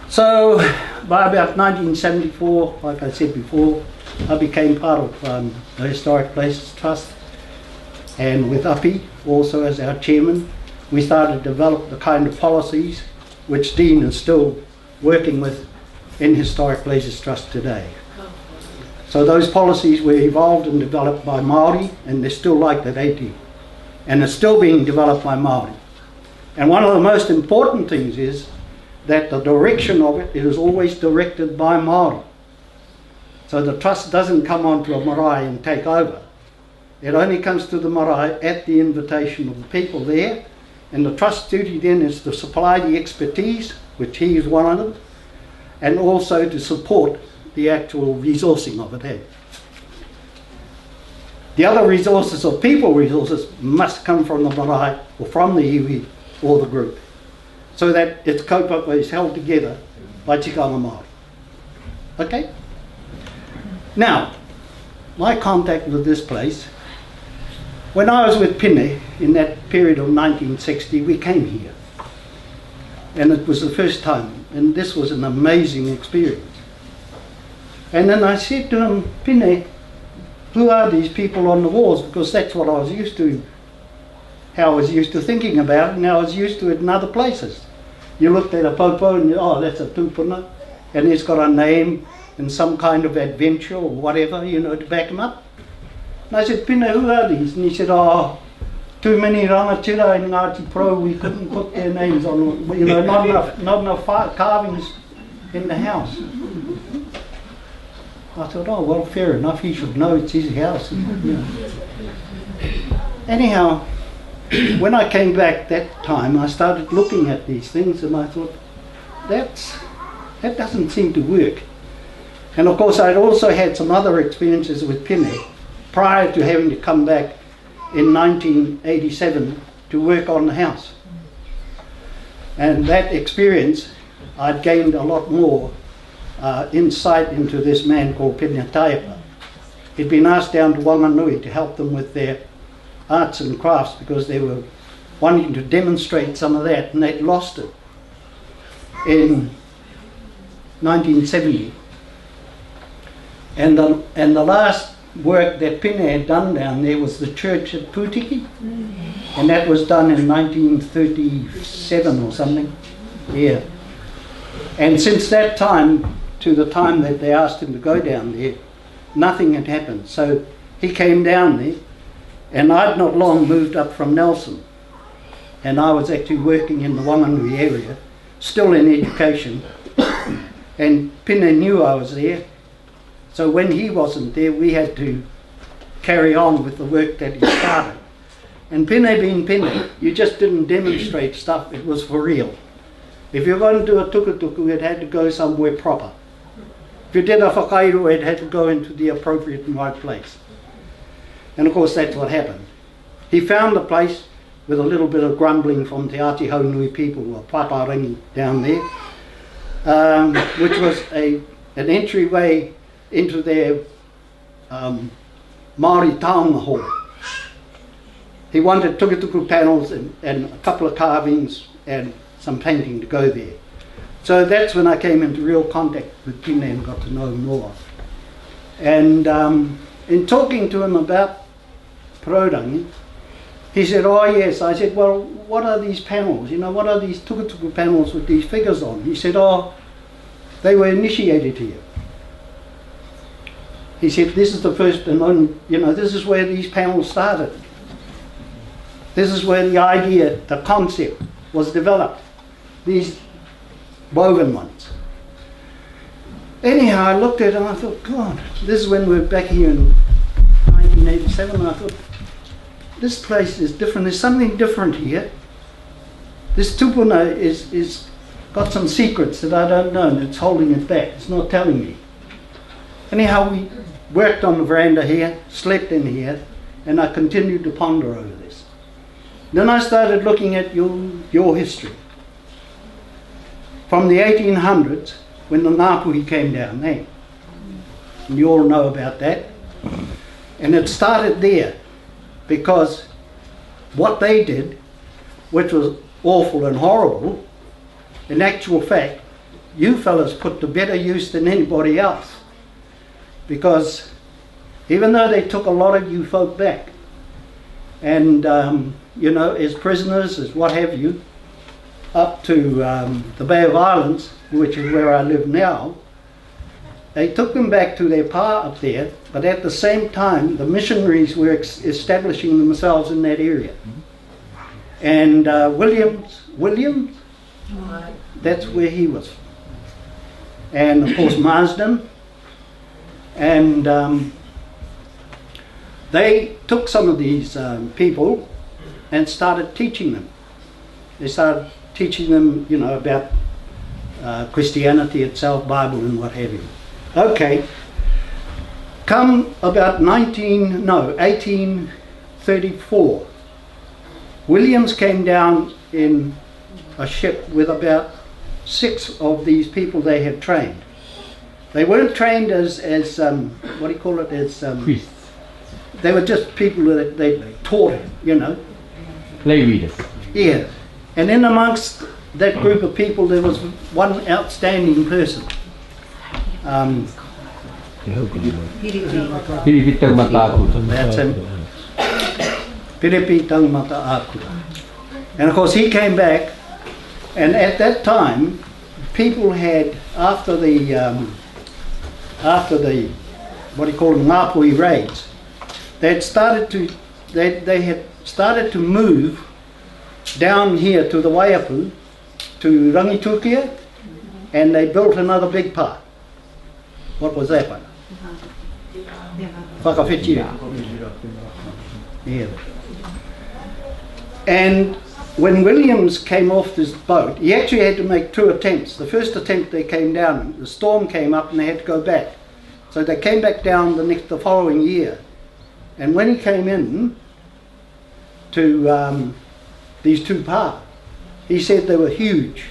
So by about 1974, like I said before, I became part of the Historic Places Trust, and with Api also as our chairman, we started to develop the kind of policies which Dean is still working with in Historic Places Trust today. So those policies were evolved and developed by Māori, and they're still like that 80, and it's still being developed by Māori. And one of the most important things is that the direction of it is always directed by Māori. So the trust doesn't come onto a marae and take over. It only comes to the marae at the invitation of the people there, and the trust's duty then is to supply the expertise, which he is one of them, and also to support the actual resourcing of it. The other resources or people resources must come from the marae or from the iwi or the group, so that its kaupapa is held together by tikanga Māori. Okay? Now, my contact with this place, when I was with Pine in that period of 1960, we came here. And it was the first time, and this was an amazing experience. And then I said to him, Pine, who are these people on the walls? Because that's what I was used to, how I was used to thinking about it, and how I was used to it in other places. You looked at a popo and oh, that's a tupuna, and he's got a name and some kind of adventure or whatever, you know, to back him up. And I said, Pine, who are these? And he said, oh, too many rangatira in Ngāti Pro, we couldn't put their names on, you know, not enough carvings in the house. I thought, oh, well, fair enough, he should know it's his house. You know. Anyhow, when I came back that time, I started looking at these things and I thought, that doesn't seem to work. And of course, I'd also had some other experiences with Pine prior to having to come back in 1987 to work on the house. And that experience, I'd gained a lot more insight into this man called Pine Taipa. He'd been asked down to Wanganui to help them with their arts and crafts because they were wanting to demonstrate some of that, and they'd lost it in 1970. And the last work that Pine had done down there was the church at Putiki, and that was done in 1937 or something. Yeah. And since that time to the time that they asked him to go down there, nothing had happened. So he came down there, and I'd not long moved up from Nelson, and I was actually working in the Wanganui area, still in education, and Pine knew I was there. So when he wasn't there, we had to carry on with the work that he started. And Pine being Pine, you just didn't demonstrate stuff, it was for real. If you're going to do a tukutuku, it had to go somewhere proper. If you did a whakairo, it had to go into the appropriate and right place. And of course that's what happened. He found the place with a little bit of grumbling from Te Ati Haunui people, or Paparangi down there, which was an entryway into their Māori taonga hall. He wanted tukutuku panels and a couple of carvings and some painting to go there. So that's when I came into real contact with Pine and got to know him more. And in talking to him about Parorangi, he said, oh yes. I said, well, what are these panels? You know, what are these tukutuku panels with these figures on? He said, oh, they were initiated here. He said, this is the first and only, you know, this is where these panels started. This is where the idea, the concept was developed. These woven ones. Anyhow, I looked at it and I thought, God, this is when we were back here in 1987, and I thought, this place is different. There's something different here. This tupuna is got some secrets that I don't know, and it's holding it back. It's not telling me. Anyhow, we worked on the veranda here, slept in here, and I continued to ponder over this. Then I started looking at your history. From the 1800s, when the Ngāpuhi came down there. And you all know about that. And it started there because what they did, which was awful and horrible, in actual fact, you fellas put to better use than anybody else. Because even though they took a lot of you folk back, and you know, as prisoners, as what have you, up to the Bay of Islands, which is where I live now, they took them back to their pa up there, but at the same time, the missionaries were establishing themselves in that area. And Williams, that's where he was. And of course Marsden. And they took some of these people and started teaching them. They started teaching them, you know, about Christianity itself, Bible and what have you. Okay, come about 1834, Williams came down in a ship with about 6 of these people they had trained. They weren't trained as what do you call it, as priests. They were just people that they taught, you know. Lay readers. Yeah, and in amongst that group of people there was one outstanding person. That's him. Piripi Taumata Akura. And of course he came back, and at that time people had, after the what do you call them, Ngāpui raids, they had started to move down here to the Waiapu, to Rangitukia, and they built another big part. What was that one? Whakawhitia. Yeah. And when Williams came off this boat, he actually had to make 2 attempts. The first attempt they came down, the storm came up and they had to go back. So they came back down the following year. And when he came in to these 2 pa, he said they were huge,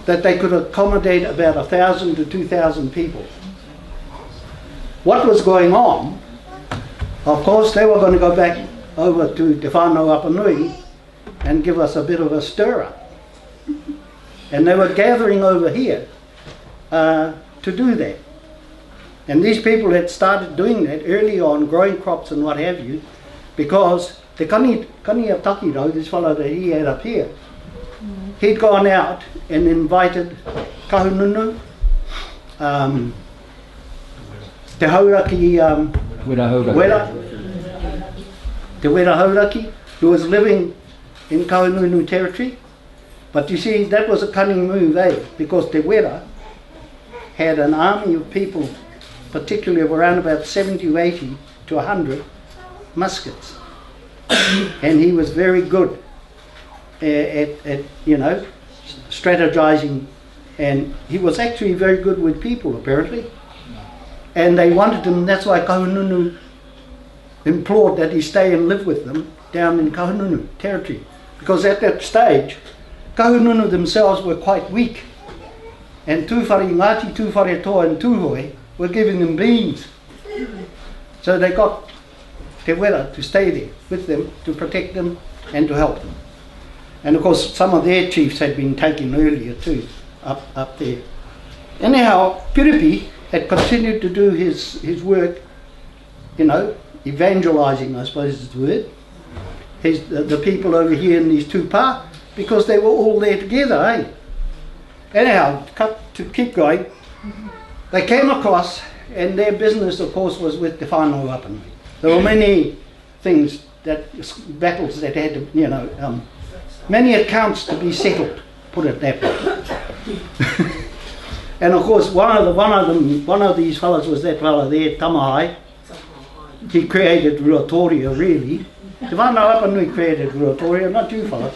that they could accommodate about 1,000 to 2,000 people. What was going on, of course, they were going to go back over to Te Whānau Apanui and give us a bit of a stir up. And they were gathering over here to do that. And these people had started doing that early on, growing crops and what have you, because the Kani of Takiro, this fellow that he had up here, he'd gone out and invited kahununu, te hauraki, te wera hauraki, who was living in kahununu territory. But you see, that was a cunning move, because te wera had an army of people, particularly of around about 70 to 80 to 100 muskets. And he was very good at you know, strategizing, and he was actually very good with people apparently. And they wanted him, that's why Kahununu implored that he stay and live with them down in Kahununu territory, because at that stage Kahununu themselves were quite weak, and Tūwhare Ngāti, Tūwhare Toa and Tūhoi were giving them beans. So they got Te Wera to stay there with them, to protect them and to help them. And of course some of their chiefs had been taken earlier too, up there. Anyhow, Piripi had continued to do his work, you know, evangelizing, I suppose is the word, the people over here in these 2 pa, because they were all there together, Anyhow, to keep going, they came across, and their business of course was with Te Whānau Apanui. There were many things, battles that had to, you know, many accounts to be settled, put it that way. And of course one of these fellows was that fellow there, Tamahai. He created Ruatoria really. Te Whānau Apanui created Ruatoria, not you fellows.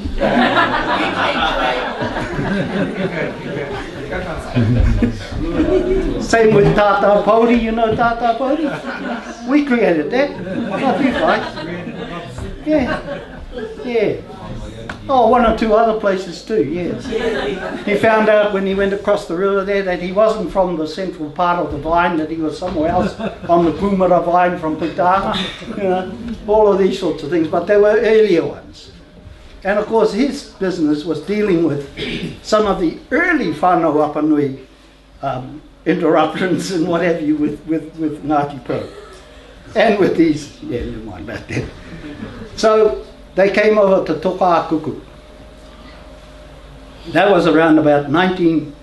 Same with Tata Pauri, you know Tata Pauri? We created that, not you guys. Yeah. Oh, 1 or 2 other places too, yes. He found out when he went across the river there that he wasn't from the central part of the vine, that he was somewhere else on the Kumara vine from Putama, you know, all of these sorts of things, but they were earlier ones. And of course his business was dealing with some of the early whānau Apanui interruptions and what have you with Ngāti Pro. And with these, yeah, never mind about that. So they came over to Tokotoru. That was around about 18.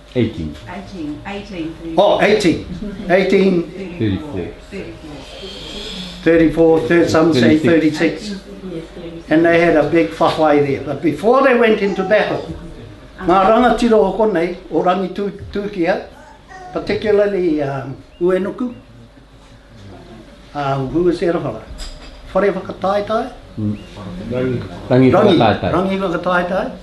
34, some say 36. And they had a big whawhai there. But before they went into battle, ngā rangatira o konei, o rangi tūkia, particularly Uenuku, who was there whara? Whare whakataitai? Rangi Whakataitai.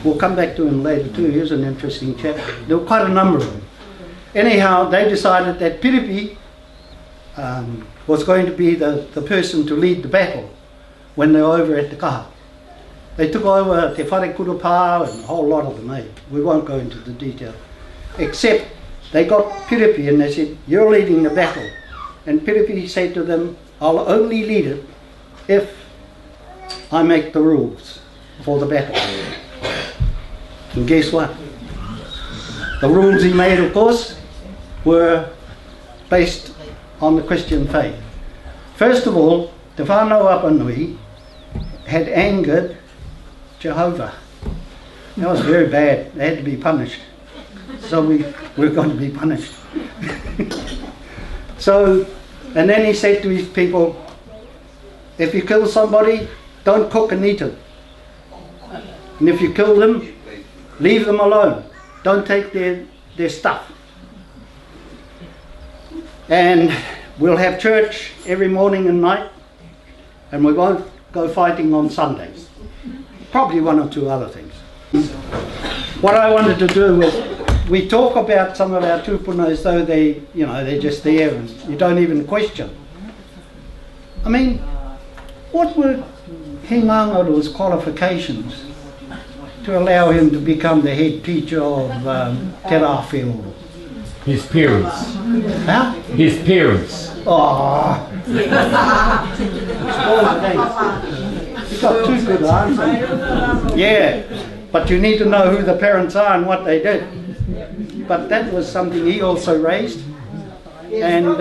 We'll come back to him later too. He's an interesting chap. There were quite a number of them. Anyhow, they decided that Piripi was going to be the person to lead the battle when they were over at the kaha. They took over Te Whare Kurupā and a whole lot of them, eh? We won't go into the detail. Except they got Piripi and they said, you're leading the battle. And Piripi said to them, I'll only lead it if I make the rules for the battle. And guess what? The rules he made, of course, were based on the Christian faith. First of all, Te Whānau Apanui had angered Jehovah. That was very bad. They had to be punished. So we're going to be punished. So, and then he said to his people, if you kill somebody, don't cook and eat it. And if you kill them, leave them alone. Don't take their stuff. And we'll have church every morning and night, and we won't go fighting on Sundays. Probably one or two other things. What I wanted to do was, we talk about some of our tupuna as though they're just there and you don't even question. I mean, what were Hingangaru's qualifications to allow him to become the head teacher of Te Rāwhio? His parents. Huh? His parents. Oh. You got two good answers. Yeah, but you need to know who the parents are and what they did. But that was something he also raised. And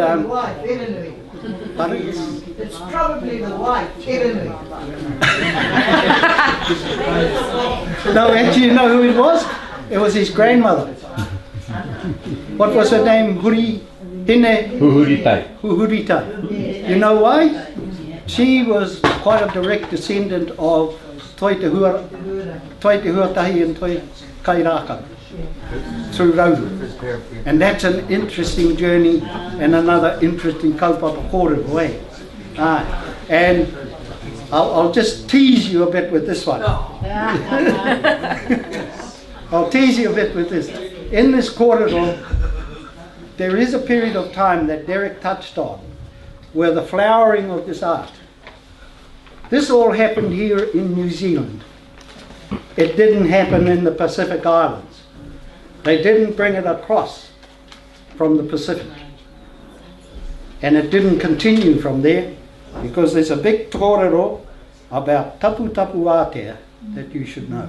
but it's probably the wife, Iranui. No, actually, you know who it was? It was his grandmother. What was her name? Huhuritai. You know why? She was quite a direct descendant of Toi Te Huatahi and Toi Kairaka through Rauru. And that's an interesting journey and another interesting kaupapa kōrero way. And I'll just tease you a bit with this one. I'll tease you a bit with this. In this corridor, there is a period of time that Derek touched on, where the flowering of this art. This all happened here in New Zealand. It didn't happen in the Pacific Islands. They didn't bring it across from the Pacific. And it didn't continue from there, because there's a big kōrero about tapu tapu ātea that you should know.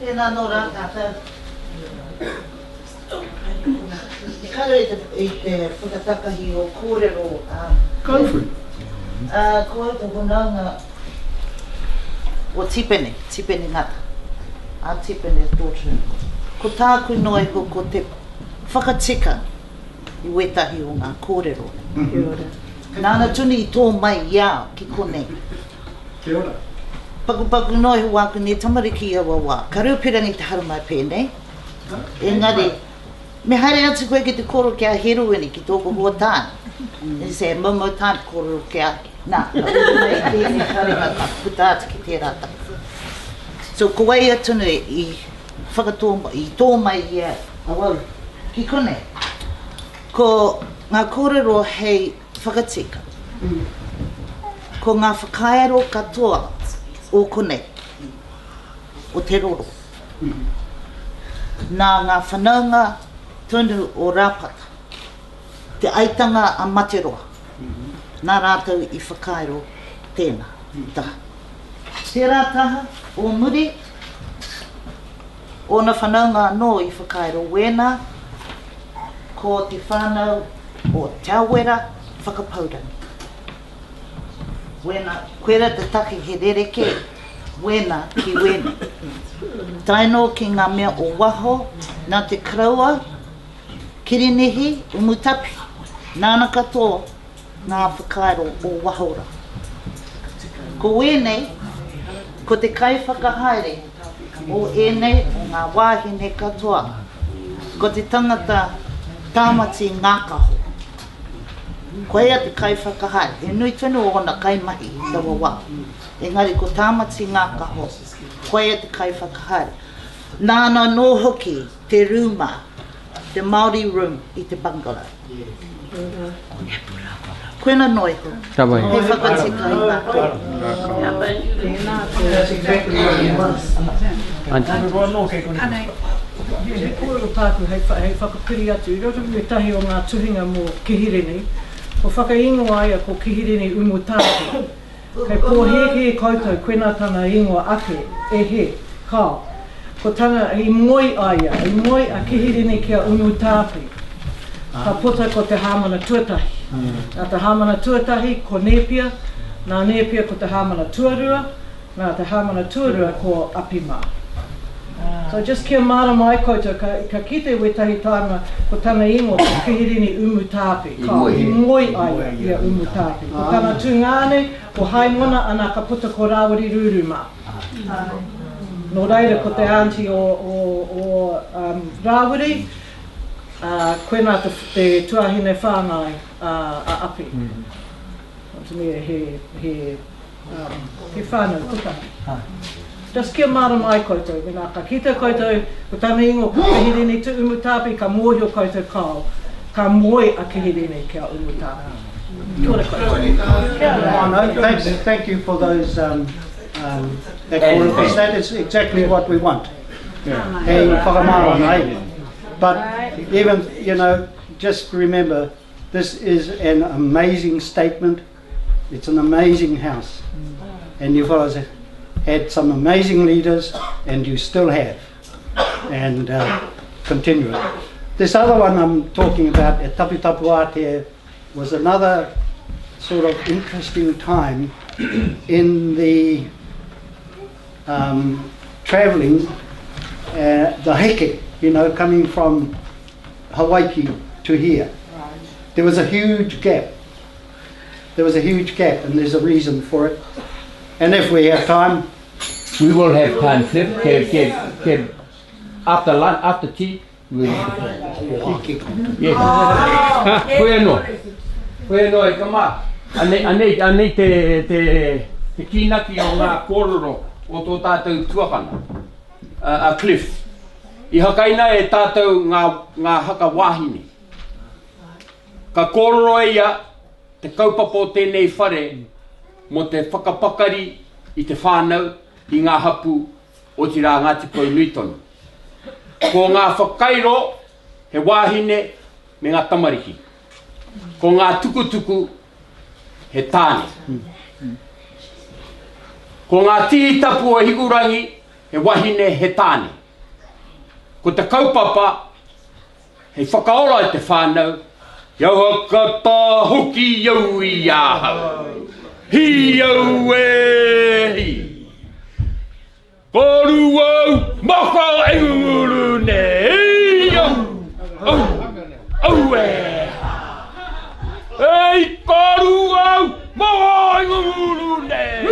Tēnā nō rā tātou. Karo i te whakatakahi o kōrero. Go for it. Ko au te whanaunga o Tipene Ngata. A Tipene tōtunu. Ko tāku noi ko te whakatika I wetahi o ngā kōrero. Nāna tuni I tō mai ia ki konei. Kia ora. Paku noi huaku ne tamariki awa wā. Ka rūpirangi te haru mai pēnei. Engari, me haere atu koe ki te koro kia heroini ki tōku huatāni. E se momo tāni koro kia, nā, mai tēnei karenga ka puta atu ki tērā taka. So ko wai atunu I whakatō, I tō mai ia awau ki konei. Ko ngā kōrero hei whakatika. Ko ngā whakaero katoa o konei, o te roro. Nā ngā whanaunga tonu o rāpata, te aitanga a Materoa. nā rātou I whakairo tēnā taha. Tērā taha o muri, ona whanaunga no I whakairo wena, ko te whanau o te awera whakapaurangi. Wena, koera te taki he rereke, wena ki wena. Taino ki ngā mea o waho, nā te kraua, kirinehi, umutapi, nāna katoa, ngā whakairo o wahora. Ko wenei, ko te kai whakahaere, o enei o ngā wāhine katoa, ko te tangata tāmati ngākaho. Koea te kai whakahaere, he nui tonu o ona kai mahi I tawa wā. Engari ko tāmati ngākaho, koea te kai whakahaere. Nāna no hoki te rūma, te Māori room I te bungalow. Koena noi ho, he whakatika I mātou. That's exactly what he wants. Anei, he kōrero tāku hei whakapiri atu. I roto me tahi o ngā tuhinga mō Kihireni, o whakaingoa aia ko Kihireni umutāki. Kei pōheke koutou koena tana ingoa ake, e he, kā. Ko tana I moi aia, I moi a Kihireni kia umutāki. Ka puta ko te hāmana tuatahi. Nā te hāmana tuatahi ko Nepia, nā Nepia ko te hāmana tuarua, nā te hāmana tuarua ko Apima. So just kia mara mai koutou, ka kite wetahi tāna ko tana ingo ko Kihireni umutāpi, ka I moi aia ia umutāpi. Ko tana tūngāne, ko haimona ana ka puta ko Rawiri Ruruma. No reira ko te auntie o Rawiri, koena te tuahine whāngai a api. To me he whānau tuka. Just kia mara mai koutou, mena ka kita koutou, ko tana ingo ko Kihireni te umutāpi, ka mōhio koutou kāo, ka moi a Kihireni kia umutāpi. Kia ora koutou. Thank you for those acknowledgements. That is exactly what we want. Hey, whakamara mai. But even, you know, just remember, this is an amazing statement. It's an amazing house. And you fellows had some amazing leaders, and you still have. And continue it. This other one I'm talking about at Taputapuate was another sort of interesting time in the travelling, the heke, you know, coming from Hawaii to here. There was a huge gap. There was a huge gap, and there's a reason for it. And if we have time, We will have time, Flip. After lunch, after tea, we will. Yes. Koe no e kama. Anei te kinaki o ngā kōrero o tō tātou tuakana. A Cliff. I hakaina e tātou ngā haka wāhine. Ka kōrero e ia te kaupapa o tēnei whare mo te whakapakari I te whānau I ngā hapu o te rā Ngāti Pou Nui tonu. Ko ngā whakairo he wāhine me ngā tamariki. Ko ngā tukutuku he tāne. Ko ngā tītapu o hikurangi he wahine he tāne. Ko te kaupapa he whakaora I te whānau. Iau haka tā hoki iau I āhau. Hi au e hi. Koru au maka e nguru ne. Hi au. Au e. Ei koru au maka e nguru ne.